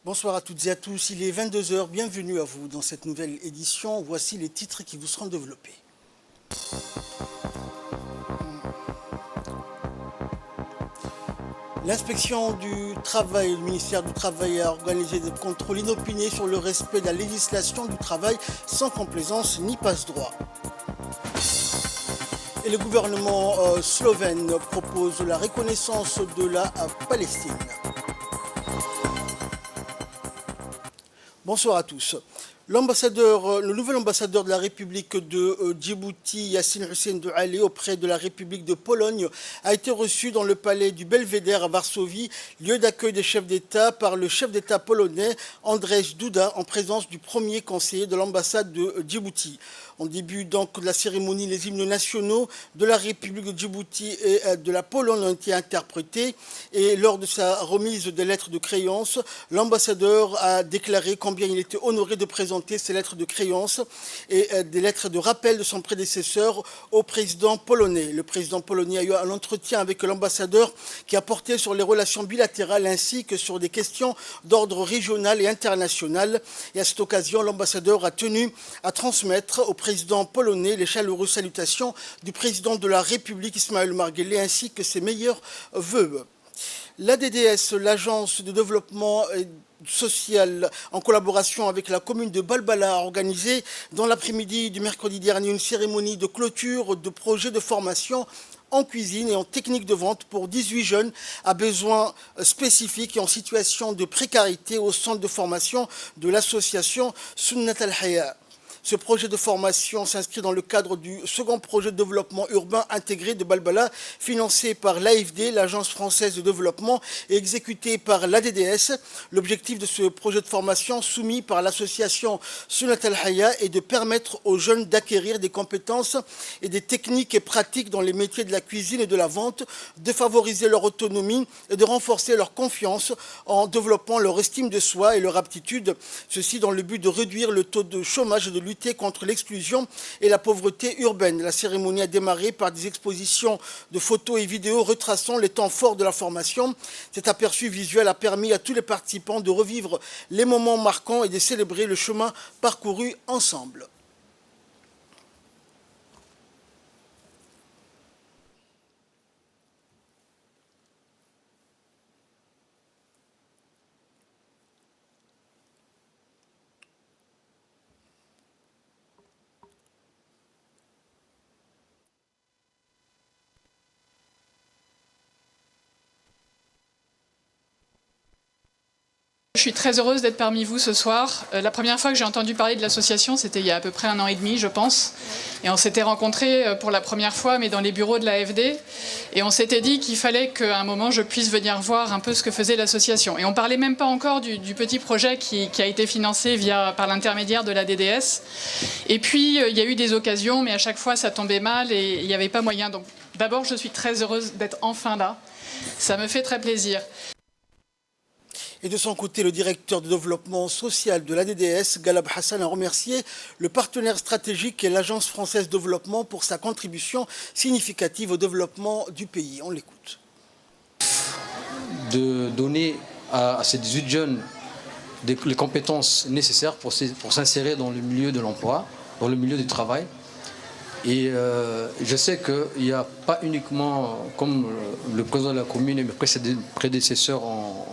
Bonsoir à toutes et à tous, il est 22 h, bienvenue à vous dans cette nouvelle édition. Voici les titres qui vous seront développés. L'inspection du travail, le ministère du Travail a organisé des contrôles inopinés sur le respect de la législation du travail sans complaisance ni passe-droit. Et le gouvernement slovène propose la reconnaissance de la Palestine. Bonsoir à tous. Le nouvel ambassadeur de la République de Djibouti, Yassine Hussein Douali, auprès de la République de Pologne, a été reçu dans le palais du Belvédère à Varsovie, lieu d'accueil des chefs d'État, par le chef d'État polonais Andrzej Duda, en présence du premier conseiller de l'ambassade de Djibouti. En début donc de la cérémonie, les hymnes nationaux de la République de Djibouti et de la Pologne ont été interprétés. Et lors de sa remise des lettres de créance, l'ambassadeur a déclaré combien il était honoré de présenter ces lettres de créance et des lettres de rappel de son prédécesseur au président polonais. Le président polonais a eu un entretien avec l'ambassadeur qui a porté sur les relations bilatérales ainsi que sur des questions d'ordre régional et international. Et à cette occasion, l'ambassadeur a tenu à transmettre au président polonais les chaleureuses salutations du président de la République Ismaël Marguerite ainsi que ses meilleurs vœux. L'ADDS, l'agence de développement social, en collaboration avec la commune de Balbala, a organisé dans l'après-midi du mercredi dernier une cérémonie de clôture de projets de formation en cuisine et en technique de vente pour 18 jeunes à besoins spécifiques et en situation de précarité au centre de formation de l'association Sunnat al-Haya. Ce projet de formation s'inscrit dans le cadre du second projet de développement urbain intégré de Balbala, financé par l'AFD, l'Agence française de développement, et exécuté par l'ADDS. L'objectif de ce projet de formation, soumis par l'association Sunnat al-Haya, est de permettre aux jeunes d'acquérir des compétences et des techniques et pratiques dans les métiers de la cuisine et de la vente, de favoriser leur autonomie et de renforcer leur confiance en développant leur estime de soi et leur aptitude. Ceci dans le but de réduire le taux de chômage et de lutter contre l'exclusion et la pauvreté urbaine. La cérémonie a démarré par des expositions de photos et vidéos retraçant les temps forts de la formation. Cet aperçu visuel a permis à tous les participants de revivre les moments marquants et de célébrer le chemin parcouru ensemble. Je suis très heureuse d'être parmi vous ce soir. La première fois que j'ai entendu parler de l'association, c'était il y a à peu près 1 an et demi, je pense. Et on s'était rencontrés pour la première fois, mais dans les bureaux de l'AFD. Et on s'était dit qu'il fallait qu'à un moment, je puisse venir voir un peu ce que faisait l'association. Et on ne parlait même pas encore du petit projet qui a été financé par l'intermédiaire de la DDS. Et puis, il y a eu des occasions, mais à chaque fois, ça tombait mal et il n'y avait pas moyen. Donc, d'abord, je suis très heureuse d'être enfin là. Ça me fait très plaisir. Et de son côté, le directeur de développement social de l'ADDS, Galab Hassan, a remercié le partenaire stratégique et l'Agence française de développement pour sa contribution significative au développement du pays. On l'écoute. De donner à ces 18 jeunes les compétences nécessaires pour s'insérer dans le milieu de l'emploi, dans le milieu du travail. Et je sais qu'il n'y a pas uniquement, comme le président de la commune et mes prédécesseurs ont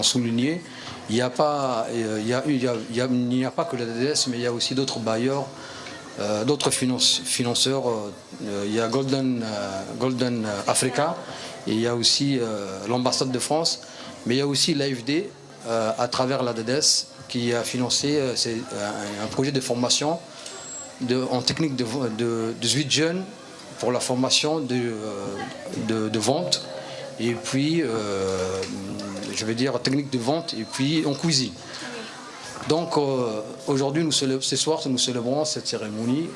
souligné, il n'y a pas que la DDS, mais il y a aussi d'autres bailleurs, d'autres financeurs. Il y a Golden Africa, et il y a aussi l'ambassade de France, mais il y a aussi l'AFD à travers la DDS qui a financé un projet de formation en technique de 18 jeunes pour la formation de vente et puis je vais dire technique de vente et puis en cuisine. Donc aujourd'hui, ce soir, nous célébrons cette cérémonie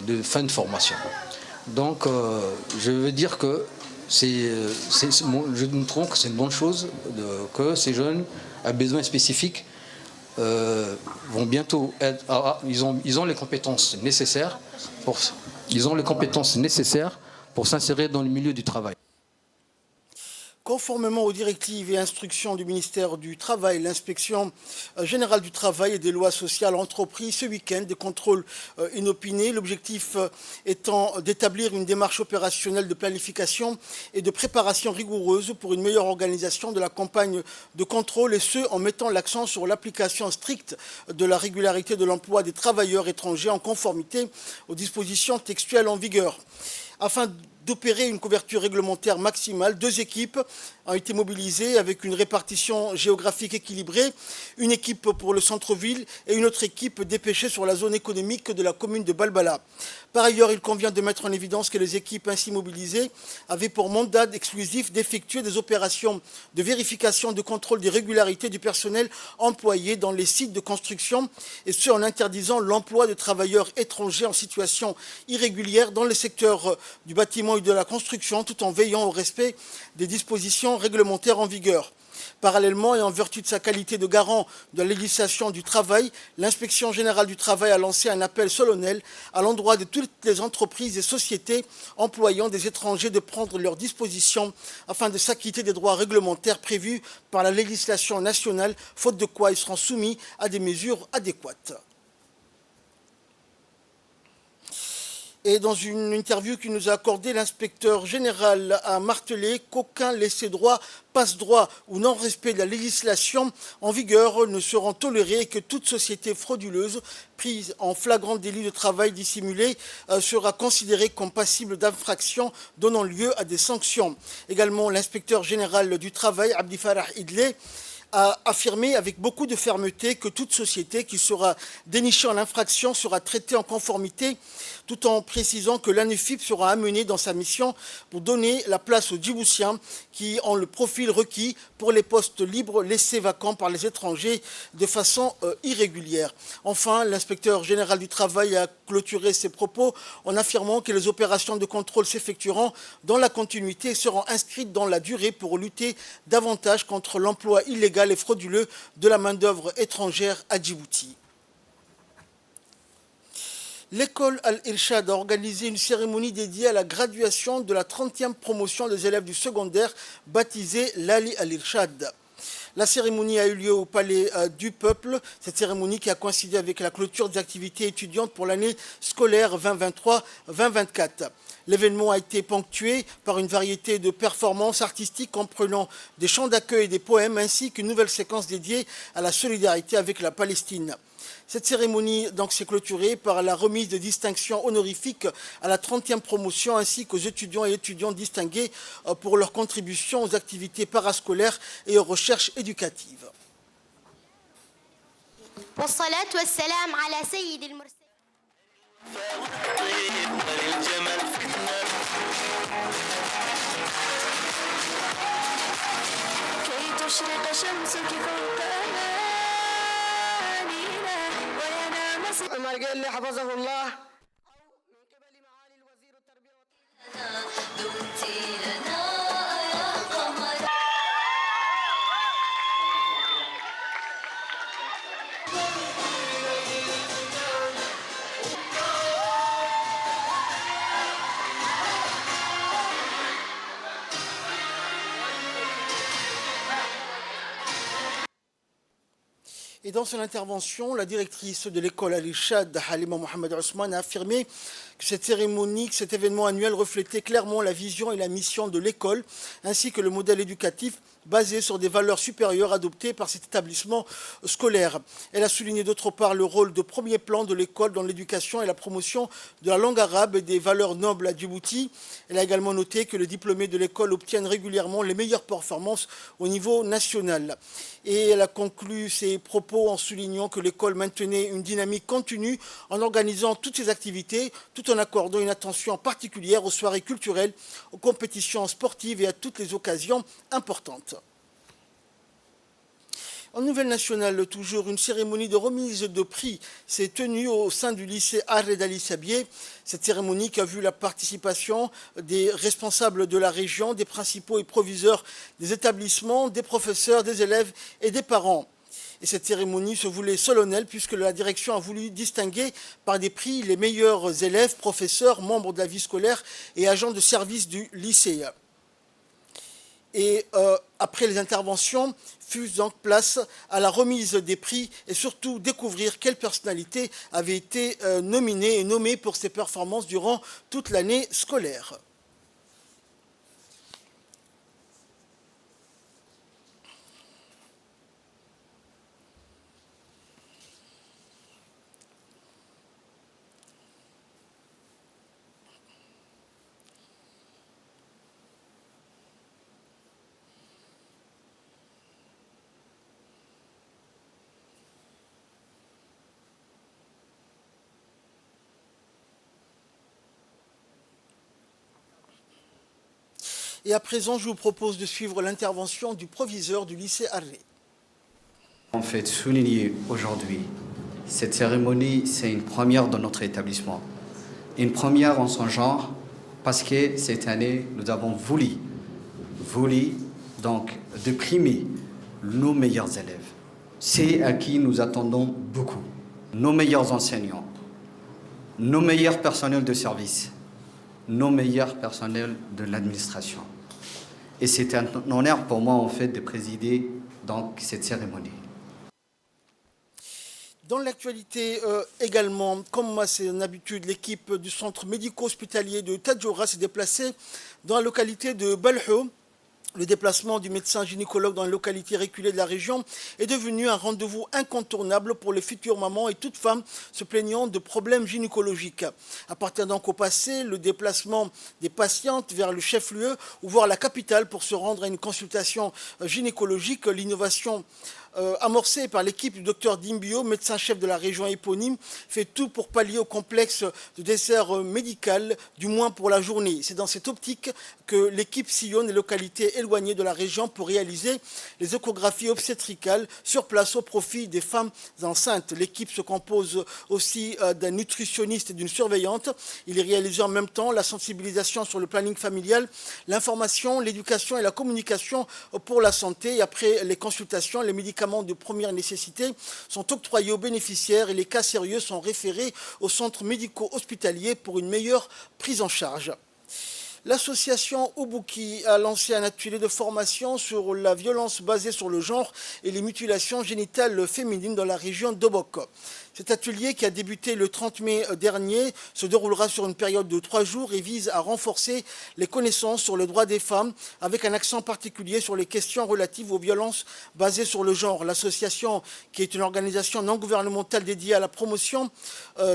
de fin de formation. Donc je veux dire que je me trouve que c'est une bonne chose que ces jeunes à besoins spécifiques vont bientôt être, ils ont les compétences nécessaires pour s'insérer dans le milieu du travail. Conformément aux directives et instructions du ministère du Travail, l'inspection générale du travail et des lois sociales a entrepris ce week-end des contrôles inopinés. L'objectif étant d'établir une démarche opérationnelle de planification et de préparation rigoureuse pour une meilleure organisation de la campagne de contrôle, et ce, en mettant l'accent sur l'application stricte de la régularité de l'emploi des travailleurs étrangers en conformité aux dispositions textuelles en vigueur. Afin d'opérer une couverture réglementaire maximale, 2 équipes ont été mobilisées avec une répartition géographique équilibrée, une équipe pour le centre-ville et une autre équipe dépêchée sur la zone économique de la commune de Balbala. Par ailleurs, il convient de mettre en évidence que les équipes ainsi mobilisées avaient pour mandat exclusif d'effectuer des opérations de vérification, de contrôle des régularités du personnel employé dans les sites de construction, et ce en interdisant l'emploi de travailleurs étrangers en situation irrégulière dans le secteur du bâtiment et de la construction, tout en veillant au respect des dispositions réglementaires en vigueur. Parallèlement, et en vertu de sa qualité de garant de la législation du travail, l'Inspection générale du travail a lancé un appel solennel à l'endroit de toutes les entreprises et sociétés employant des étrangers de prendre leurs dispositions afin de s'acquitter des droits réglementaires prévus par la législation nationale, faute de quoi ils seront soumis à des mesures adéquates. Et dans une interview qu'il nous a accordée, l'inspecteur général a martelé qu'aucun laissez-droit, passe-droit ou non-respect de la législation en vigueur ne seront tolérés, et que toute société frauduleuse prise en flagrant délit de travail dissimulé sera considérée comme passible d'infraction, donnant lieu à des sanctions. Également, l'inspecteur général du travail, Abdi Farah Idlé, a affirmé avec beaucoup de fermeté que toute société qui sera dénichée en infraction sera traitée en conformité, tout en précisant que l'ANEFIP sera amenée dans sa mission pour donner la place aux Djiboutiens qui ont le profil requis pour les postes libres laissés vacants par les étrangers de façon irrégulière. Enfin, l'inspecteur général du travail a clôturé ses propos en affirmant que les opérations de contrôle s'effectueront dans la continuité et seront inscrites dans la durée pour lutter davantage contre l'emploi illégal et frauduleux de la main-d'œuvre étrangère à Djibouti. L'école Al-Irshad a organisé une cérémonie dédiée à la graduation de la 30e promotion des élèves du secondaire baptisée l'Ali Al-Irshad. La cérémonie a eu lieu au Palais du Peuple, cette cérémonie qui a coïncidé avec la clôture des activités étudiantes pour l'année scolaire 2023-2024. L'événement a été ponctué par une variété de performances artistiques comprenant des chants d'accueil et des poèmes, ainsi qu'une nouvelle séquence dédiée à la solidarité avec la Palestine. Cette cérémonie s'est clôturée par la remise de distinctions honorifiques à la 30e promotion ainsi qu'aux étudiants et étudiantes distingués pour leur contribution aux activités parascolaires et aux recherches éducatives. عمر قال لي حفظه الله من قبل معالي الوزير التربية Et dans son intervention, la directrice de l'école Al-Irshad, Halima Mohamed Ousmane, a affirmé que cette cérémonie, que cet événement annuel reflétait clairement la vision et la mission de l'école, ainsi que le modèle éducatif basé sur des valeurs supérieures adoptées par cet établissement scolaire. Elle a souligné d'autre part le rôle de premier plan de l'école dans l'éducation et la promotion de la langue arabe et des valeurs nobles à Djibouti. Elle a également noté que les diplômés de l'école obtiennent régulièrement les meilleures performances au niveau national. Et elle a conclu ses propos en soulignant que l'école maintenait une dynamique continue en organisant toutes ses activités, tout en accordant une attention particulière aux soirées culturelles, aux compétitions sportives et à toutes les occasions importantes. En nouvelle nationale, toujours, une cérémonie de remise de prix s'est tenue au sein du lycée Arred Ali Sabié. Cette cérémonie qui a vu la participation des responsables de la région, des principaux et proviseurs des établissements, des professeurs, des élèves et des parents. Et cette cérémonie se voulait solennelle puisque la direction a voulu distinguer par des prix les meilleurs élèves, professeurs, membres de la vie scolaire et agents de service du lycée. Et après les interventions, fut donc place à la remise des prix et surtout découvrir quelles personnalités avaient été nominées et nommées pour ces performances durant toute l'année scolaire. Et à présent, je vous propose de suivre l'intervention du proviseur du lycée Arré. En fait, souligner aujourd'hui, cette cérémonie, c'est une première dans notre établissement. Une première en son genre, parce que cette année, nous avons voulu donc de primer nos meilleurs élèves. C'est à qui nous attendons beaucoup. Nos meilleurs enseignants, nos meilleurs personnels de service, nos meilleurs personnels de l'administration. Et c'est un honneur pour moi, en fait, de présider donc cette cérémonie. Dans l'actualité également, comme moi c'est une habitude, l'équipe du centre médico-hospitalier de Tadjoura s'est déplacée dans la localité de Balhou. Le déplacement du médecin gynécologue dans la localité reculée de la région est devenu un rendez-vous incontournable pour les futures mamans et toutes femmes se plaignant de problèmes gynécologiques. Appartient donc au passé le déplacement des patientes vers le chef-lieu ou voire la capitale pour se rendre à une consultation gynécologique. L'innovation amorcée par l'équipe du docteur Dimbio, médecin-chef de la région éponyme, fait tout pour pallier au complexe de dessert médical, du moins pour la journée. C'est dans cette optique que l'équipe sillonne les localités éloignées de la région pour réaliser les échographies obstétricales sur place au profit des femmes enceintes. L'équipe se compose aussi d'un nutritionniste et d'une surveillante. Il est réalisé en même temps la sensibilisation sur le planning familial, l'information, l'éducation et la communication pour la santé. Et après les consultations, les médicaments de première nécessité sont octroyés aux bénéficiaires et les cas sérieux sont référés aux centres médico-hospitaliers pour une meilleure prise en charge. L'association Ubuki a lancé un atelier de formation sur la violence basée sur le genre et les mutilations génitales féminines dans la région d'Obok. Cet atelier, qui a débuté le 30 mai dernier, se déroulera sur une période de 3 jours et vise à renforcer les connaissances sur les droits des femmes, avec un accent particulier sur les questions relatives aux violences basées sur le genre. L'association, qui est une organisation non gouvernementale dédiée à la promotion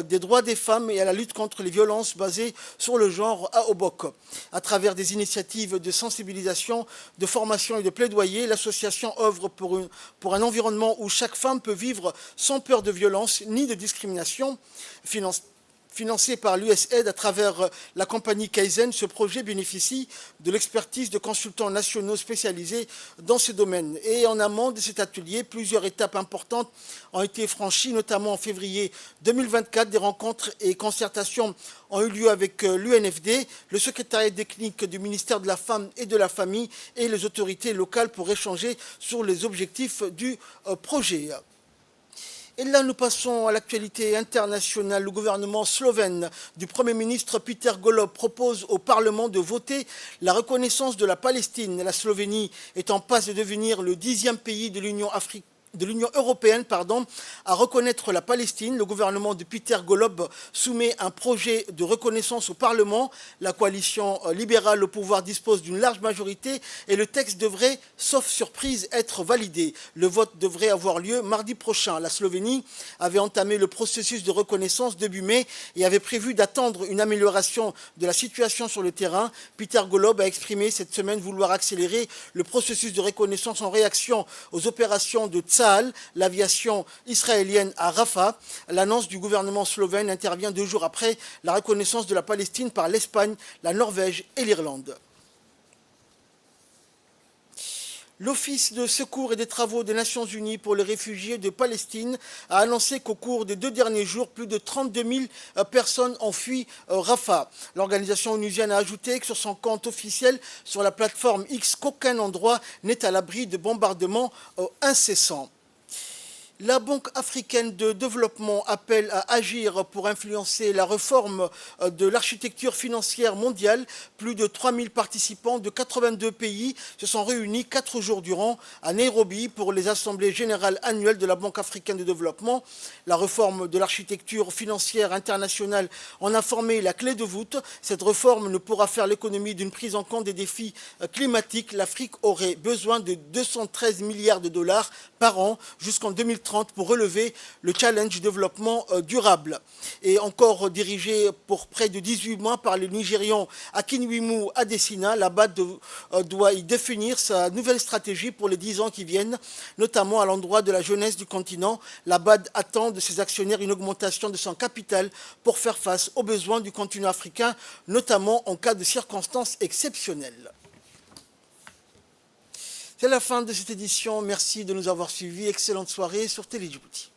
des droits des femmes et à la lutte contre les violences basées sur le genre à Obok. À travers des initiatives de sensibilisation, de formation et de plaidoyer, l'association œuvre pour un environnement où chaque femme peut vivre sans peur de violence ni de discrimination. Financé par l'USAID à travers la compagnie Kaizen, ce projet bénéficie de l'expertise de consultants nationaux spécialisés dans ce domaine. Et en amont de cet atelier, plusieurs étapes importantes ont été franchies, notamment en février 2024. Des rencontres et concertations ont eu lieu avec l'UNFD, le secrétariat technique du ministère de la Femme et de la Famille et les autorités locales pour échanger sur les objectifs du projet. Et là, nous passons à l'actualité internationale. Le gouvernement slovène du Premier ministre Peter Golob propose au Parlement de voter la reconnaissance de la Palestine. La Slovénie est en passe de devenir le 10e pays de l'Union européenne à reconnaître la Palestine. Le gouvernement de Peter Golob soumet un projet de reconnaissance au Parlement. La coalition libérale au pouvoir dispose d'une large majorité et le texte devrait, sauf surprise, être validé. Le vote devrait avoir lieu mardi prochain. La Slovénie avait entamé le processus de reconnaissance début mai et avait prévu d'attendre une amélioration de la situation sur le terrain. Peter Golob a exprimé cette semaine vouloir accélérer le processus de reconnaissance en réaction aux opérations de Tsahal, l'aviation israélienne à Rafah. L'annonce du gouvernement slovène intervient 2 jours après la reconnaissance de la Palestine par l'Espagne, la Norvège et l'Irlande. L'Office de secours et des travaux des Nations Unies pour les réfugiés de Palestine a annoncé qu'au cours des 2 derniers jours, plus de 32 000 personnes ont fui Rafah. L'organisation onusienne a ajouté que sur son compte officiel sur la plateforme X, qu'aucun endroit n'est à l'abri de bombardements incessants. La Banque africaine de développement appelle à agir pour influencer la réforme de l'architecture financière mondiale. Plus de 3000 participants de 82 pays se sont réunis 4 jours durant à Nairobi pour les assemblées générales annuelles de la Banque africaine de développement. La réforme de l'architecture financière internationale en a formé la clé de voûte. Cette réforme ne pourra faire l'économie d'une prise en compte des défis climatiques. L'Afrique aurait besoin de 213 milliards de dollars par an jusqu'en 2030 pour relever le challenge du développement durable. Et encore dirigé pour près de 18 mois par le Nigérian Akinwumi Adesina, la BAD doit y définir sa nouvelle stratégie pour les 10 ans qui viennent, notamment à l'endroit de la jeunesse du continent. La BAD attend de ses actionnaires une augmentation de son capital pour faire face aux besoins du continent africain, notamment en cas de circonstances exceptionnelles. C'est la fin de cette édition. Merci de nous avoir suivis. Excellente soirée sur Télé Djibouti.